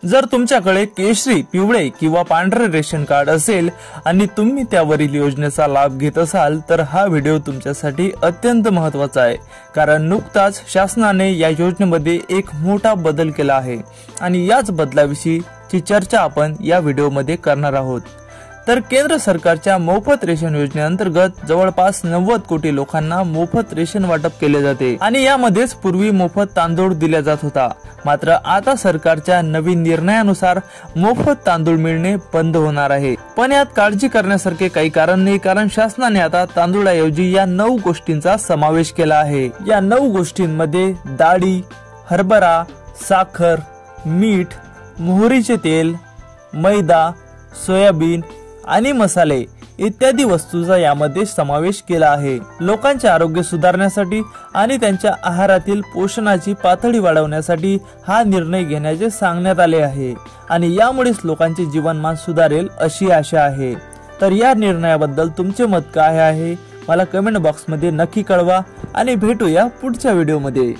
जर तुमच्याकडे केशरी, पिवळे किंवा पांढरे रेशन कार्ड असेल आणि तुम्ही त्यावरील योजनेचा लाभ घेत असाल तर हा व्हिडिओ तुमच्यासाठी अत्यंत महत्त्वाचा आहे, कारण नुकताच शासनाने या योजनेमध्ये एक मोठा बदल केला आहे आणि याच बदलाविषयीची चर्चा आपण या व्हिडिओमध्ये करणार आहोत। तर केंद्र सरकारच्या मोफत रेशन योजनेअंतर्गत जवळपास 90 कोटी लोकांना मोफत रेशन वाटप केले जाते आणि यामध्येच पूर्वी मोफत तांदूळ दिला जात होता। मात्र आता सरकारच्या नवीन निर्णयानुसार मोफत तांदूळ मिळणे बंद होणार आहे। पण यात काळजी करण्यासारखे काही कारण नाही, कारण शासनाने आता तांदूळाऐवजी या 9 गोष्टींचा समावेश केला आहे। या 9 गोष्टींमध्ये डाळी, हरभरा, साखर, मीठ, मोहरीचे तेल, मैदा, सोयाबीन आणि मसाले इत्यादी वस्तूंचा यामध्ये समावेश केला आहे। लोकांचे आरोग्य सुधारण्यासाठी आणि त्यांच्या आहारातील पोषणाची पातळी वाढवण्यासाठी हा निर्णय घेण्याचे सांगण्यात आले आहे आणि यामुळेच लोकांचे जीवनमान सुधारेल अशी आशा आहे। तर या निर्णयाबद्दल तुमचे मत काय आहे मला कमेंट बॉक्समध्ये नक्की कळवा आणि भेटूया पुढच्या व्हिडिओमध्ये।